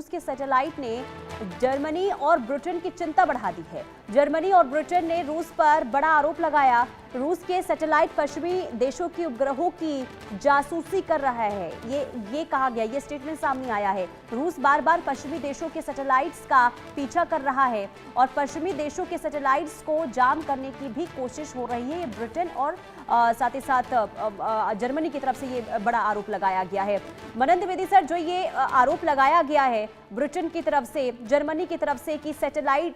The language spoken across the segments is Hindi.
रूस के सैटेलाइट ने जर्मनी और ब्रिटेन की चिंता बढ़ा दी है। जर्मनी और ब्रिटेन ने रूस पर बड़ा आरोप लगाया। रूस के सैटेलाइट पश्चिमी देशों की उपग्रहों की जासूसी कर रहा है, ये कहा गया, ये स्टेटमेंट सामने आया है। रूस बार बार पश्चिमी देशों के सैटेलाइट्स का पीछा कर रहा है और पश्चिमी देशों के सैटेलाइट्स को जाम करने की भी कोशिश हो रही है। ब्रिटेन और साथ ही साथ जर्मनी की तरफ से ये बड़ा आरोप लगाया गया है। मनन द्विवेदी सर, जो ये आरोप लगाया गया है ब्रिटेन की तरफ से, जर्मनी की तरफ से कि सैटेलाइट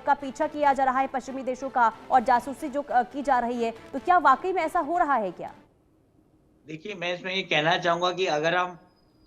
का पीछा किया जा रहा है पश्चिमी देशों का और जासूसी जो की जा रही है, तो क्या वाकई में ऐसा हो रहा है क्या? देखिए, मैं इसमें ये कहना चाहूंगा कि अगर हम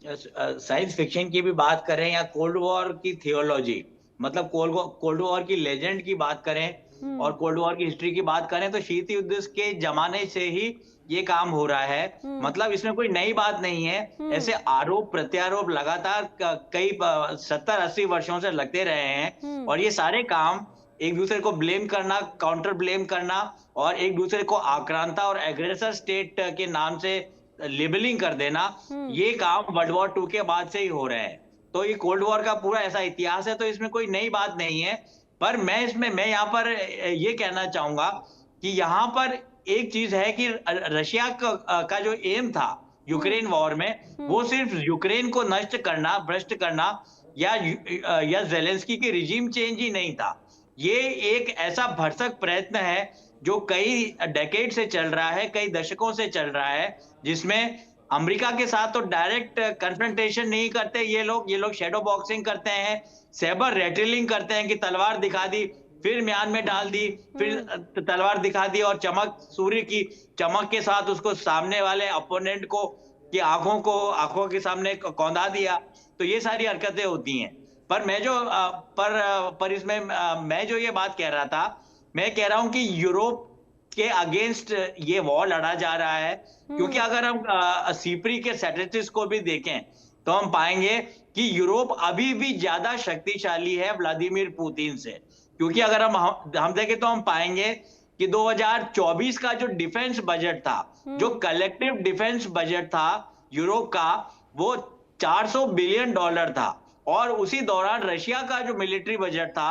साइंस फिक्शन की भी बात करें या कोल्ड वॉर की थियोलॉजी, मतलब कोल्ड वॉर की लेजेंड की बात करें और कोल्ड वॉर की हिस्ट्री की बात करें, तो शीत युद्ध के जमाने से ही ये काम हो रहा है। मतलब इसमें कोई नई बात नहीं है। ऐसे आरोप प्रत्यारोप लगातार कई 70-80 वर्षों से लगते रहे हैं और ये सारे काम एक दूसरे को ब्लेम करना, काउंटर ब्लेम करना और एक दूसरे को आक्रांता और एग्रेसर स्टेट के नाम से लेबलिंग कर देना, ये काम वर्ल्ड वॉर 2 के बाद से ही हो रहे हैं। तो ये कोल्ड वॉर का पूरा ऐसा इतिहास है, तो इसमें कोई नई बात नहीं है। पर मैं यहाँ पर ये कहना चाहूंगा कि यहाँ पर एक चीज है कि रशिया का जो एम था यूक्रेन वॉर में, वो सिर्फ यूक्रेन को नष्ट करना, भ्रष्ट करना या जेलेंस्की की रिजीम चेंज ही नहीं था। ये एक ऐसा भरसक प्रयत्न है जो कई डेकेड से चल रहा है, कई दशकों से चल रहा है, जिसमें अमेरिका के साथ तो डायरेक्ट कन्फ्रंटेशन नहीं करते ये लोग शैडो बॉक्सिंग करते हैं, सैबर रेटलिंग करते हैं कि तलवार दिखा दी, फिर म्यान में डाल दी, फिर तलवार दिखा दी और चमक, सूर्य की चमक के साथ उसको सामने वाले अपोनेंट को की आंखों के सामने कौंधा दिया। तो ये सारी हरकतें होती हैं। पर मैं जो पर इसमें मैं जो ये बात कह रहा था, मैं कह रहा हूं कि यूरोप के अगेंस्ट ये वॉर लड़ा जा रहा है, क्योंकि अगर हम सीपरी के स्टैटिस्टिक्स को भी देखें तो हम पाएंगे कि यूरोप अभी भी ज्यादा शक्तिशाली है व्लादिमीर पुतिन से। क्योंकि अगर हम देखें तो हम पाएंगे कि 2024 का जो डिफेंस बजट था, जो कलेक्टिव डिफेंस बजट था यूरोप का, वो $400 बिलियन था और उसी दौरान रशिया का जो मिलिट्री बजट था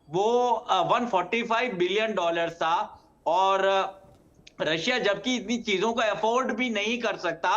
वो $145 बिलियन था। और रशिया जबकि इतनी चीजों को अफोर्ड भी नहीं कर सकता,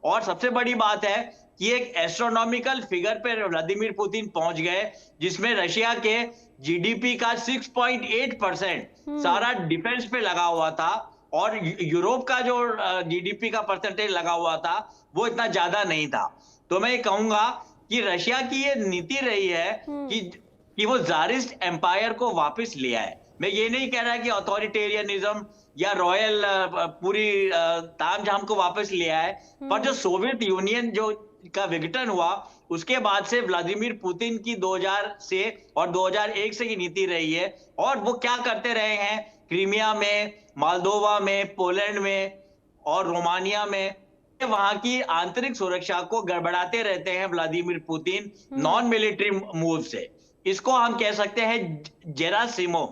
और सबसे बड़ी बात है कि एक एस्ट्रोनॉमिकल फिगर पे व्लादिमीर पुतिन पहुंच गए, जिसमें रशिया के जीडीपी का 6.8% सारा डिफेंस पे लगा हुआ था और यूरोप का जो जीडीपी का परसेंटेज लगा हुआ था वो इतना ज्यादा नहीं था। तो मैं ये कहूंगा कि रशिया की ये नीति रही है कि वो ज़ारिस्ट एम्पायर को वापस ले आए। मैं ये नहीं कह रहा कि अथॉरिटेरियनिज्म या रॉयल पूरी तामझाम को वापस ले आए, पर जो सोवियत यूनियन जो का विघटन हुआ उसके बाद से व्लादिमीर पुतिन की 2000 से और 2001 से की नीति रही है। और वो क्या करते रहे हैं, क्रीमिया में, मोल्दोवा में, पोलैंड में और रोमानिया में वहां की आंतरिक सुरक्षा को गड़बड़ाते रहते हैं Vladimir Putin non military move से। इसको हम कह सकते हैं जेरासिमो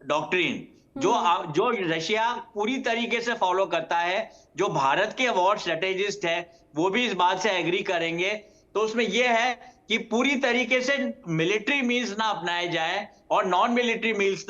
डॉक्ट्रिन, जो रशिया पूरी तरीके से फॉलो करता है, जो भारत के वॉर स्ट्रेटेजिस्ट है वो भी इस बात से एग्री करेंगे। तो उसमें यह है कि पूरी तरीके से मिलिट्री मीन्स ना अपनाए जाए और नॉन मिलिट्री मीन्स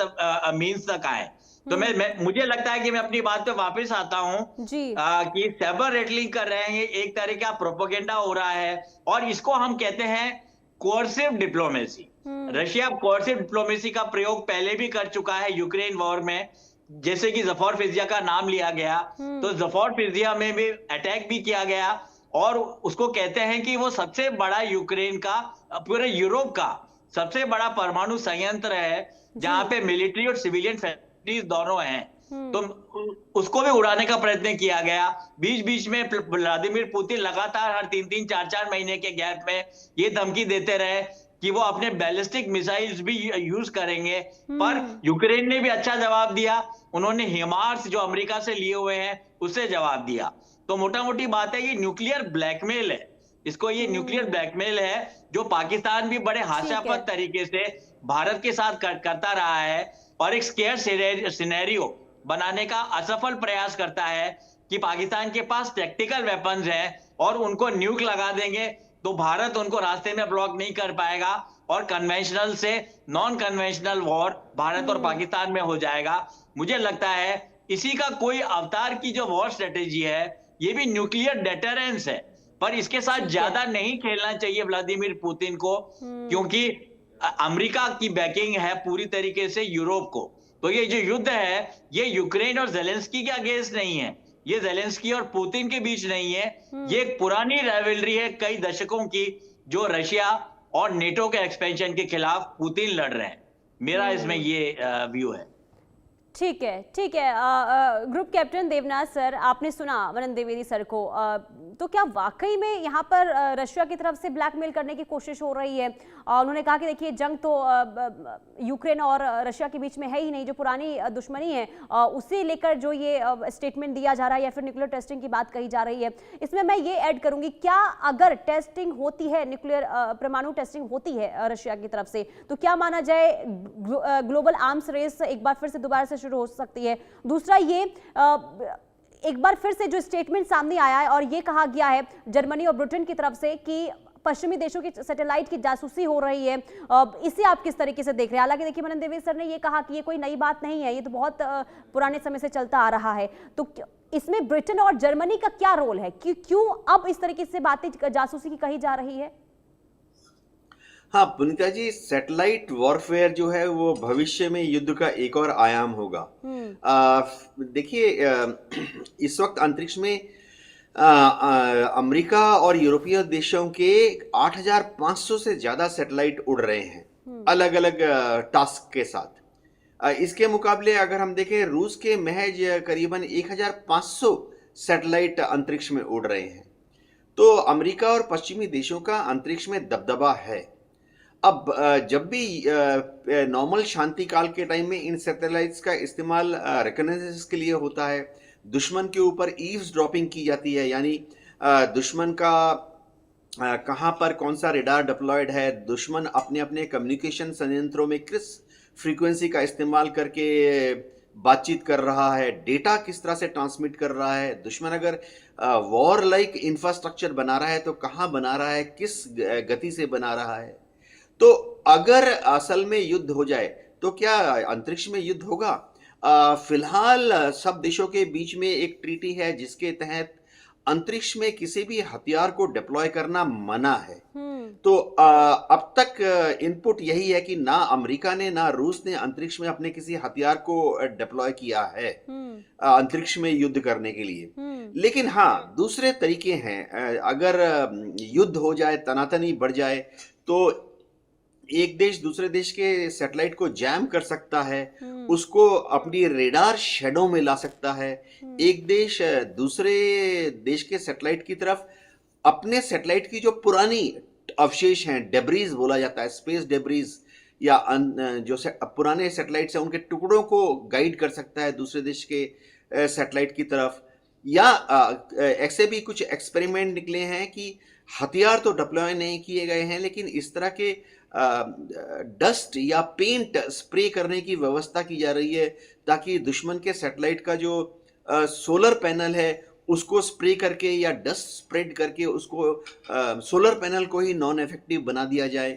तक आए। तो मुझे लगता है कि मैं अपनी बात पे वापस आता हूं कि सैबर रेटलिंग कर रहे हैं, एक तरह का प्रोपेगेंडा हो रहा है और इसको हम कहते हैं coercive diplomacy. Russia coercive diplomacy का प्रयोग पहले भी कर चुका है यूक्रेन वॉर में, जैसे कि ज़फरफिजिया का नाम लिया गया, तो ज़फरफिजिया में भी अटैक भी किया गया और उसको कहते हैं कि वो सबसे बड़ा यूक्रेन का, पूरे यूरोप का सबसे बड़ा परमाणु संयंत्र है, जहां पे मिलिट्री और सिविलियन फैसिलिटीज दोनों हैं। तो उसको भी उड़ाने का प्रयत्न किया गया। बीच बीच में व्लादिमीर पुतिन लगातार हर 3-3, 4-4 महीने के गैप में ये धमकी देते रहे कि वो अपने बैलिस्टिक मिसाइल्स भी यूज करेंगे, पर यूक्रेन ने भी अच्छा जवाब दिया। उन्होंने हिमार्स जो अमेरिका से लिए हुए हैं उससे जवाब दिया। तो मोटा मोटी बात है ये न्यूक्लियर ब्लैकमेल है, इसको ये न्यूक्लियर ब्लैकमेल है जो पाकिस्तान भी बड़े हास्यास्पद तरीके से भारत के साथ करता रहा है और एक स्केयर सिनेरियो बनाने का असफल प्रयास करता है कि पाकिस्तान के पास टैक्टिकल वेपन्स हैं और उनको न्यूक लगा देंगे तो भारत उनको रास्ते में ब्लॉक नहीं कर पाएगा और कन्वेंशनल से नॉन कन्वेंशनल वॉर भारत और पाकिस्तान में हो जाएगा। मुझे लगता है इसी का कोई अवतार की जो वॉर स्ट्रेटेजी है ये भी न्यूक्लियर डेटरेंस है, पर इसके साथ ज्यादा नहीं खेलना चाहिए व्लादिमीर पुतिन को, क्योंकि अमेरिका की बैकिंग है पूरी तरीके से यूरोप को। तो ये जो युद्ध है ये यूक्रेन और जेलेंस्की के अगेंस्ट नहीं है, ये जेलेंस्की और पुतिन के बीच नहीं है, ये एक पुरानी राइवलरी है कई दशकों की जो रशिया और नेटो के एक्सपेंशन के खिलाफ पुतिन लड़ रहे हैं। मेरा इसमें ये व्यू है। ठीक है, ठीक है। ग्रुप कैप्टन देवनाथ सर, आपने सुना मनन द्विवेदी सर को, तो क्या वाकई में यहाँ पर रशिया की तरफ से ब्लैकमेल करने की कोशिश हो रही है? उन्होंने कहा कि देखिए जंग तो यूक्रेन और रशिया के बीच में है ही नहीं, जो पुरानी दुश्मनी है उसे लेकर जो ये स्टेटमेंट दिया जा रहा है या फिर न्यूक्लियर टेस्टिंग की बात कही जा रही है, इसमें मैं ये ऐड करूंगी, क्या अगर टेस्टिंग होती है, न्यूक्लियर परमाणु टेस्टिंग होती है रशिया की तरफ से, तो क्या माना जाए ग्लोबल आर्म्स रेस एक बार फिर से दोबारा से शुरू हो सकती है? दूसरा ये एक बार फिर से जो स्टेटमेंट सामने आया है और ये कहा गया है जर्मनी और ब्रिटेन की तरफ से कि पश्चिमी देशों की सैटेलाइट की जासूसी हो रही है, इसे आप किस तरीके से देख रहे हैं? हालांकि देखिए मनन द्विवेदी सर ने ये कहा कि ये कोई नई बात नहीं है, ये तो बहुत पुराने समय से चलता आ रहा है, तो इसमें ब्रिटेन और जर्मनी का क्या रोल है? क्यों अब इस तरीके से बातें जासूसी की कही जा रही है? हाँ पुनिता जी, सैटेलाइट वॉरफेयर जो है वो भविष्य में युद्ध का एक और आयाम होगा। देखिए इस वक्त अंतरिक्ष में अमेरिका और यूरोपीय देशों के 8,500 से ज्यादा सैटेलाइट उड़ रहे हैं अलग अलग टास्क के साथ। इसके मुकाबले अगर हम देखें रूस के महज करीबन 1,500 सैटेलाइट अंतरिक्ष में उड़ रहे हैं। तो अमेरिका और पश्चिमी देशों का अंतरिक्ष में दबदबा है। अब जब भी नॉर्मल शांति काल के टाइम में इन सैटेलाइट्स का इस्तेमाल रिकॉग्निशंस के लिए होता है, दुश्मन के ऊपर ईव्स ड्रॉपिंग की जाती है, यानी दुश्मन का कहाँ पर कौन सा रेडार डिप्लॉयड है, दुश्मन अपने अपने कम्युनिकेशन संयंत्रों में किस फ्रीक्वेंसी का इस्तेमाल करके बातचीत कर रहा है, डेटा किस तरह से ट्रांसमिट कर रहा है, दुश्मन अगर वॉर लाइक इंफ्रास्ट्रक्चर बना रहा है तो कहाँ बना रहा है, किस गति से बना रहा है। तो अगर असल में युद्ध हो जाए तो क्या अंतरिक्ष में युद्ध होगा? फिलहाल सब देशों के बीच में एक ट्रीटी है जिसके तहत अंतरिक्ष में किसी भी हथियार को डिप्लॉय करना मना है। तो अब तक इनपुट यही है कि ना अमेरिका ने ना रूस ने अंतरिक्ष में अपने किसी हथियार को डिप्लॉय किया है अंतरिक्ष में युद्ध करने के लिए। लेकिन हाँ, दूसरे तरीके हैं। अगर युद्ध हो जाए, तनातनी बढ़ जाए, तो एक देश दूसरे देश के सैटेलाइट को जैम कर सकता है, उसको अपनी रेडार शेडो में ला सकता है। एक देश दूसरे देश के सैटेलाइट की तरफ अपने सैटेलाइट की जो पुरानी अवशेष हैं, डेब्रीज बोला जाता है, स्पेस डेब्रीज, या जो पुराने सैटेलाइट्स हैं उनके टुकड़ों को गाइड कर सकता है दूसरे देश के सैटेलाइट की तरफ। या ऐसे भी कुछ एक्सपेरिमेंट निकले हैं कि हथियार तो डिप्लॉय नहीं किए गए हैं, लेकिन इस तरह के डस्ट या पेंट स्प्रे करने की व्यवस्था की जा रही है ताकि दुश्मन के सैटेलाइट का जो सोलर पैनल है उसको स्प्रे करके या डस्ट स्प्रेड करके उसको सोलर पैनल को ही नॉन इफेक्टिव बना दिया जाए।